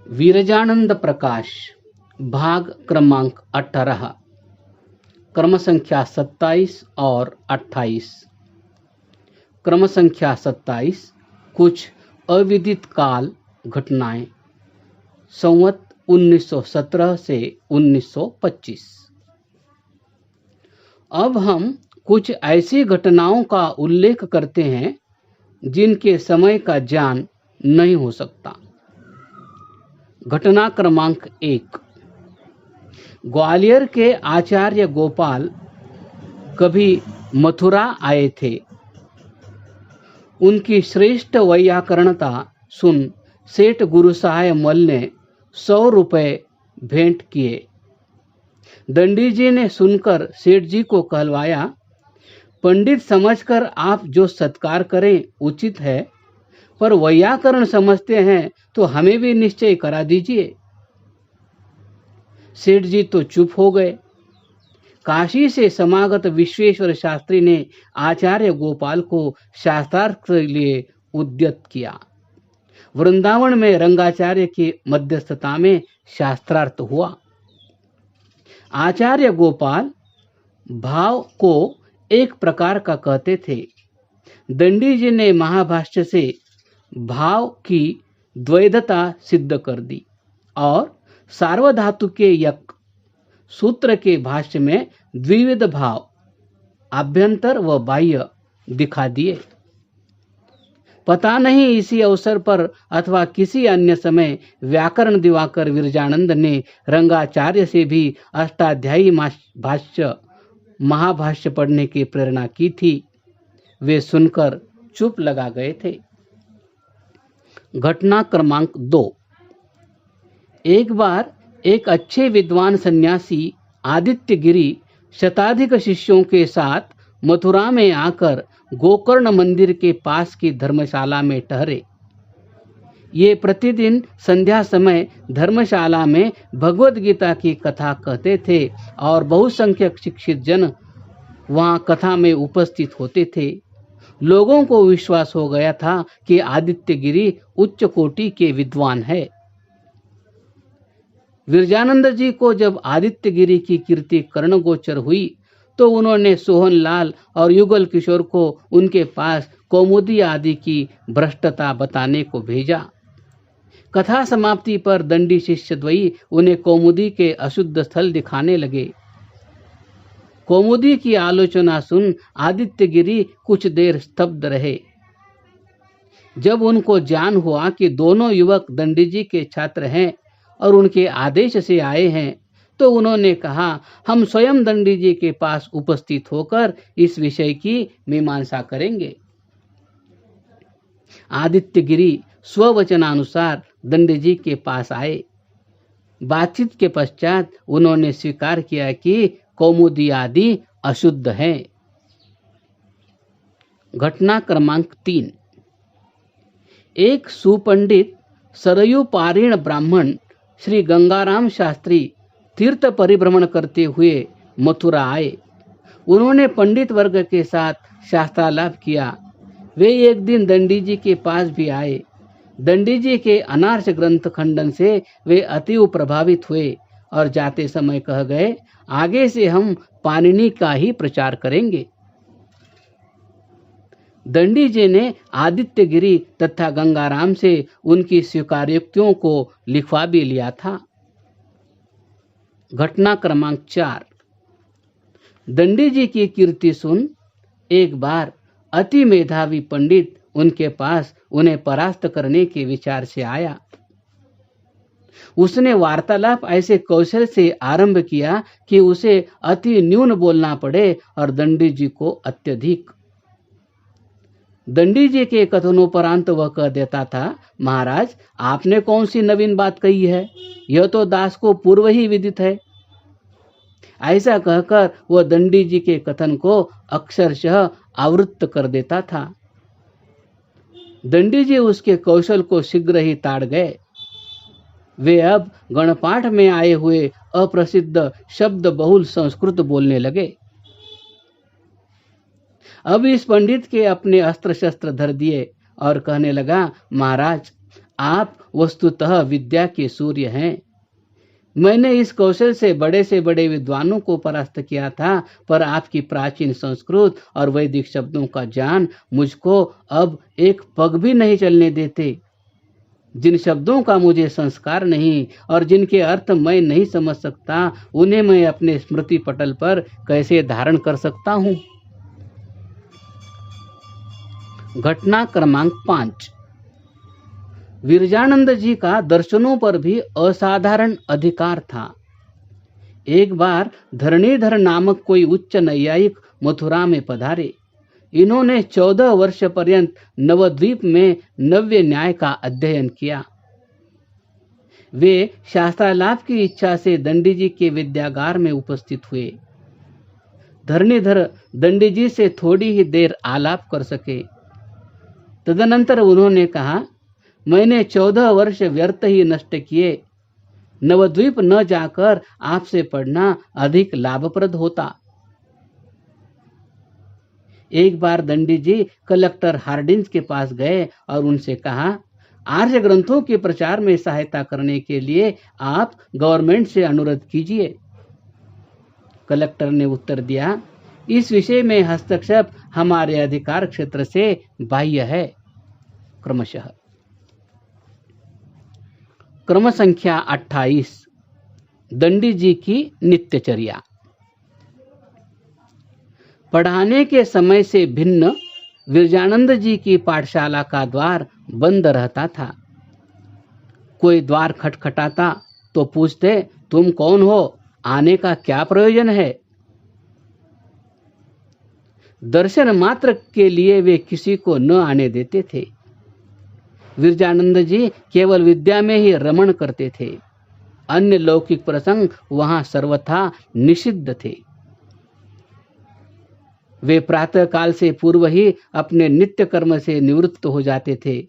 विरजानंद प्रकाश भाग क्रमांक 18 क्रम संख्या 27 और 28। क्रम संख्या 27 कुछ अविदित काल घटनाएं संवत 1917 से 1925। अब हम कुछ ऐसी घटनाओं का उल्लेख करते हैं जिनके समय का ज्ञान नहीं हो सकता। घटना क्रमांक 1। ग्वालियर के आचार्य गोपाल कभी मथुरा आए थे। उनकी श्रेष्ठ वैयाकरणता सुन सेठ गुरुसाय मल ने 100 रुपए भेंट किए। दंडी जी ने सुनकर सेठ जी को कहलवाया, पंडित समझकर आप जो सत्कार करें उचित है, पर वैयाकरण समझते हैं तो हमें भी निश्चय करा दीजिए। सेठ जी तो चुप हो गए। काशी से समागत विश्वेश्वर शास्त्री ने आचार्य गोपाल को शास्त्रार्थ के लिए उद्यत किया। वृंदावन में रंगाचार्य की मध्यस्थता में शास्त्रार्थ हुआ। आचार्य गोपाल भाव को एक प्रकार का कहते थे। दंडी जी ने महाभाष्य से भाव की द्वैधता सिद्ध कर दी और सार्वधातु के यक सूत्र के भाष्य में द्विविध भाव आभ्यंतर व बाह्य दिखा दिए। पता नहीं इसी अवसर पर अथवा किसी अन्य समय व्याकरण दिवाकर विरजानंद ने रंगाचार्य से भी अष्टाध्यायी भाष्य महाभाष्य पढ़ने की प्रेरणा की थी। वे सुनकर चुप लगा गए थे। घटना क्रमांक 2। एक बार एक अच्छे विद्वान सन्यासी आदित्य गिरी शताधिक शिष्यों के साथ मथुरा में आकर गोकर्ण मंदिर के पास की धर्मशाला में ठहरे। ये प्रतिदिन संध्या समय धर्मशाला में भगवद गीता की कथा कहते थे और बहुसंख्यक शिक्षित जन वहां कथा में उपस्थित होते थे। लोगों को विश्वास हो गया था कि आदित्य गिरी उच्च कोटि के विद्वान है। विरजानंद जी को जब आदित्य गिरी की कीर्ति कर्णगोचर हुई तो उन्होंने सोहन लाल और युगल किशोर को उनके पास कौमुदी आदि की भ्रष्टता बताने को भेजा। कथा समाप्ति पर दंडी शिष्य द्वयी उन्हें कौमुदी के अशुद्ध स्थल दिखाने लगे। कौमुदी की आलोचना सुन आदित्य गिरी कुछ देर स्तब्ध रहे। जब उनको ज्ञान हुआ कि दोनों युवक दंडी जी के छात्र हैं और उनके आदेश से आए हैं, तो उन्होंने कहा, हम स्वयं दंडी जी के पास उपस्थित होकर इस विषय की मीमांसा करेंगे। आदित्य गिरी स्ववचनानुसार दंडी जी के पास आए। बातचीत के पश्चात उन्होंने स्वीकार किया कि कौमुदी आदि अशुद्ध है। घटना क्रमांक 3। एक सुपंडित सरयू पारीण ब्राह्मण श्री गंगाराम शास्त्री तीर्थ परिभ्रमण करते हुए मथुरा आए। उन्होंने पंडित वर्ग के साथ शास्त्रालाप किया। वे एक दिन दंडी जी के पास भी आए। दंडी जी के अनार्ष ग्रंथ खंडन से वे अति प्रभावित हुए और जाते समय कह गए, आगे से हम पाणिनि का ही प्रचार करेंगे। दंडी जी ने आदित्य गिरी तथा गंगाराम से उनकी स्वीकार्योक्तियों को लिखवा भी लिया था। घटना क्रमांक 4। दंडी जी की कीर्ति सुन एक बार अति मेधावी पंडित उनके पास उन्हें परास्त करने के विचार से आया। उसने वार्तालाप ऐसे कौशल से आरंभ किया कि उसे अति न्यून बोलना पड़े और दंडी जी को अत्यधिक। दंडी जी के कथनोपरांत वह कह देता था, महाराज आपने कौन सी नवीन बात कही है, यह तो दास को पूर्व ही विदित है। ऐसा कहकर वह दंडी जी के कथन को अक्षरशः आवृत्त कर देता था। दंडी जी उसके कौशल को शीघ्र ही ताड़ गए। वे अब गणपाठ में आए हुए अप्रसिद्ध शब्द बहुल संस्कृत बोलने लगे। अब इस पंडित के अपने अस्त्र शस्त्र धर दिए और कहने लगा, महाराज आप वस्तुतः विद्या के सूर्य हैं। मैंने इस कौशल से बड़े विद्वानों को परास्त किया था, पर आपकी प्राचीन संस्कृत और वैदिक शब्दों का ज्ञान मुझको अब एक पग भी नहीं चलने देते। जिन शब्दों का मुझे संस्कार नहीं और जिनके अर्थ मैं नहीं समझ सकता, उन्हें मैं अपने स्मृति पटल पर कैसे धारण कर सकता हूँ। घटना क्रमांक 5। विरजानंद जी का दर्शनों पर भी असाधारण अधिकार था। एक बार धरणीधर नामक कोई उच्च नैयायिक मथुरा में पधारे। इन्होंने 14 वर्ष पर्यंत नवद्वीप में नव्य न्याय का अध्ययन किया। वे शास्त्रालाप की इच्छा से दंडी जी के विद्यागार में उपस्थित हुए। धरणीधर दंडी जी से थोड़ी ही देर आलाप कर सके। तदनंतर उन्होंने कहा, मैंने 14 वर्ष व्यर्थ ही नष्ट किए। नवद्वीप न जाकर आपसे पढ़ना अधिक लाभप्रद होता। एक बार दंडी जी कलेक्टर हार्डिंस के पास गए और उनसे कहा, आर्य ग्रंथों के प्रचार में सहायता करने के लिए आप गवर्नमेंट से अनुरोध कीजिए। कलेक्टर ने उत्तर दिया, इस विषय में हस्तक्षेप हमारे अधिकार क्षेत्र से बाह्य है। क्रमशः क्रम संख्या 28। दंडी जी की नित्यचर्या। पढ़ाने के समय से भिन्न विरजानंद जी की पाठशाला का द्वार बंद रहता था। कोई द्वार खटखटाता तो पूछते, तुम कौन हो, आने का क्या प्रयोजन है। दर्शन मात्र के लिए वे किसी को न आने देते थे। विरजानंद जी केवल विद्या में ही रमण करते थे। अन्य लौकिक प्रसंग वहां सर्वथा निषिद्ध थे। वे प्रातः काल से पूर्व ही अपने नित्य कर्म से निवृत्त हो जाते थे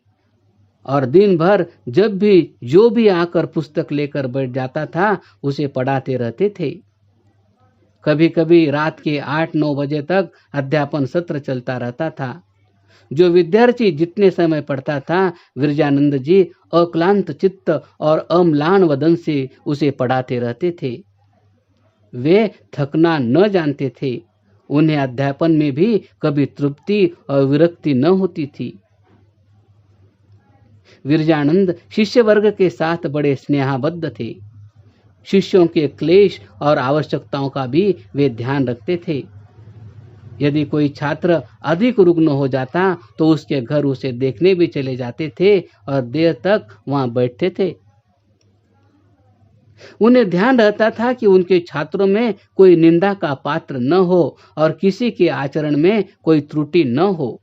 और दिन भर जब भी जो भी आकर पुस्तक लेकर बैठ जाता था उसे पढ़ाते रहते थे। कभी कभी रात के 8-9 बजे तक अध्यापन सत्र चलता रहता था। जो विद्यार्थी जितने समय पढ़ता था, विरजानंद जी अक्लांत चित्त और अम्लान वदन से उसे पढ़ाते रहते थे। वे थकना न जानते थे। उन्हें अध्यापन में भी कभी तृप्ति और विरक्ति न होती थी। विरजानंद शिष्य वर्ग के साथ बड़े स्नेहाबद्ध थे। शिष्यों के क्लेश और आवश्यकताओं का भी वे ध्यान रखते थे। यदि कोई छात्र अधिक रुग्ण हो जाता तो उसके घर उसे देखने भी चले जाते थे और देर तक वहां बैठते थे। उन्हें ध्यान रहता था कि उनके छात्रों में कोई निंदा का पात्र न हो और किसी के आचरण में कोई त्रुटि न हो।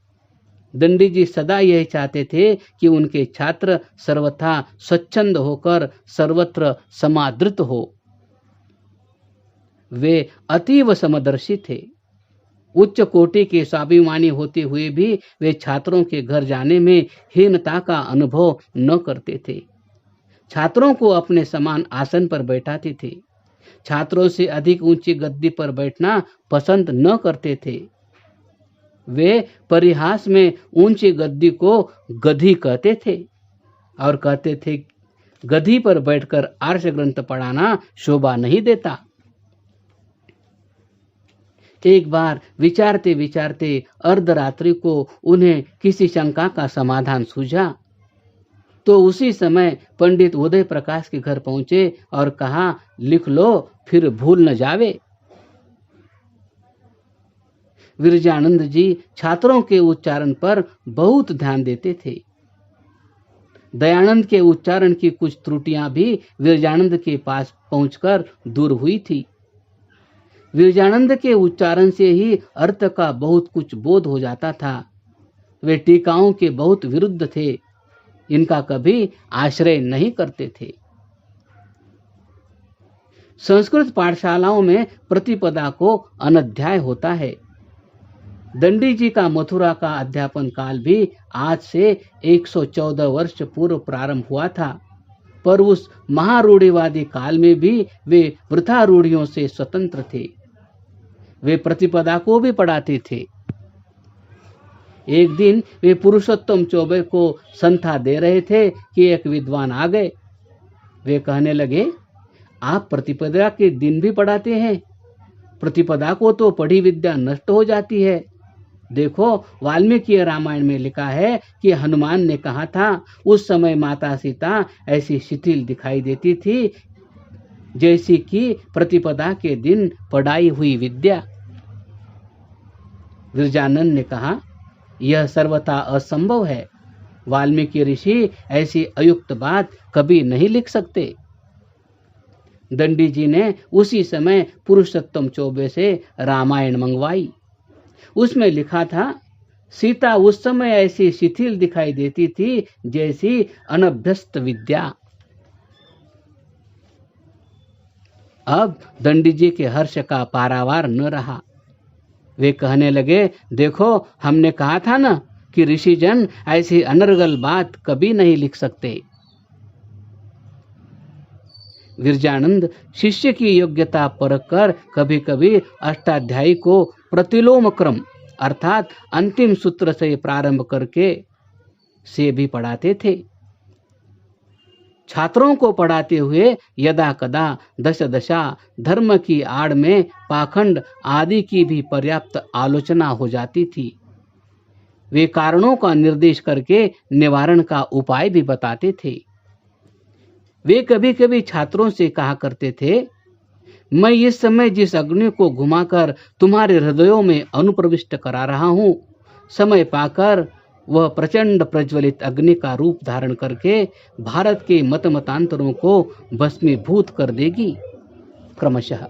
दंडी जी सदा यही चाहते थे कि उनके छात्र सर्वथा स्वच्छंद होकर सर्वत्र समादृत हो। वे अतीव समदर्शी थे। उच्च कोटि के स्वाभिमानी होते हुए भी वे छात्रों के घर जाने में हीनता का अनुभव न करते थे। छात्रों को अपने समान आसन पर बैठाते थे। छात्रों से अधिक ऊंची गद्दी पर बैठना पसंद न करते थे। वे परिहास में ऊंची गद्दी को गधी कहते थे और कहते थे, गधी पर बैठकर आर्ष ग्रंथ पढ़ाना शोभा नहीं देता। एक बार विचारते विचारते अर्धरात्रि को उन्हें किसी शंका का समाधान सूझा तो उसी समय पंडित उदय प्रकाश के घर पहुंचे और कहा, लिख लो फिर भूल न जावे। विरजानंद जी छात्रों के उच्चारण पर बहुत ध्यान देते थे। दयानंद के उच्चारण की कुछ त्रुटियां भी विरजानंद के पास पहुंचकर दूर हुई थी। विरजानंद के उच्चारण से ही अर्थ का बहुत कुछ बोध हो जाता था। वे टीकाओं के बहुत विरुद्ध थे। इनका कभी आश्रय नहीं करते थे। संस्कृत पाठशालाओं में प्रतिपदा को अनध्याय होता है। दंडी जी का मथुरा का अध्यापन काल भी आज से 114 वर्ष पूर्व प्रारंभ हुआ था, पर उस महारूढ़िवादी काल में भी वे वृथा रूढ़ियों से स्वतंत्र थे। वे प्रतिपदा को भी पढ़ाते थे। एक दिन वे पुरुषोत्तम चौबे को संथा दे रहे थे कि एक विद्वान आ गए। वे कहने लगे, आप प्रतिपदा के दिन भी पढ़ाते हैं? प्रतिपदा को तो पढ़ी विद्या नष्ट हो जाती है। देखो, वाल्मीकि रामायण में लिखा है कि हनुमान ने कहा था, उस समय माता सीता ऐसी शिथिल दिखाई देती थी जैसी कि प्रतिपदा के दिन पढ़ाई हुई विद्या। विरजानंद ने कहा, यह सर्वथा असंभव है। वाल्मीकि ऋषि ऐसी अयुक्त बात कभी नहीं लिख सकते। दंडी जी ने उसी समय पुरुषोत्तम चौबे से रामायण मंगवाई। उसमें लिखा था, सीता उस समय ऐसी शिथिल दिखाई देती थी जैसी अनभ्यस्त विद्या। अब दंडी जी के हर्ष का पारावार न रहा। वे कहने लगे, देखो, हमने कहा था ना कि ऋषिजन ऐसी अनर्गल बात कभी नहीं लिख सकते। विरजानंद शिष्य की योग्यता परख कर कभी कभी अष्टाध्यायी को प्रतिलोम क्रम अर्थात अंतिम सूत्र से प्रारंभ करके से भी पढ़ाते थे। छात्रों को पढ़ाते हुए यदा कदा दश दशा धर्म की आड़ में पाखंड आदि की भी पर्याप्त आलोचना हो जाती थी। वे कारणों का निर्देश करके निवारण का उपाय भी बताते थे। वे कभी कभी छात्रों से कहा करते थे, मैं इस समय जिस अग्नि को घुमाकर तुम्हारे हृदयों में अनुप्रविष्ट करा रहा हूं, समय पाकर वह प्रचंड प्रज्वलित अग्नि का रूप धारण करके भारत के मतांतरों को भस्मीभूत कर देगी। क्रमशः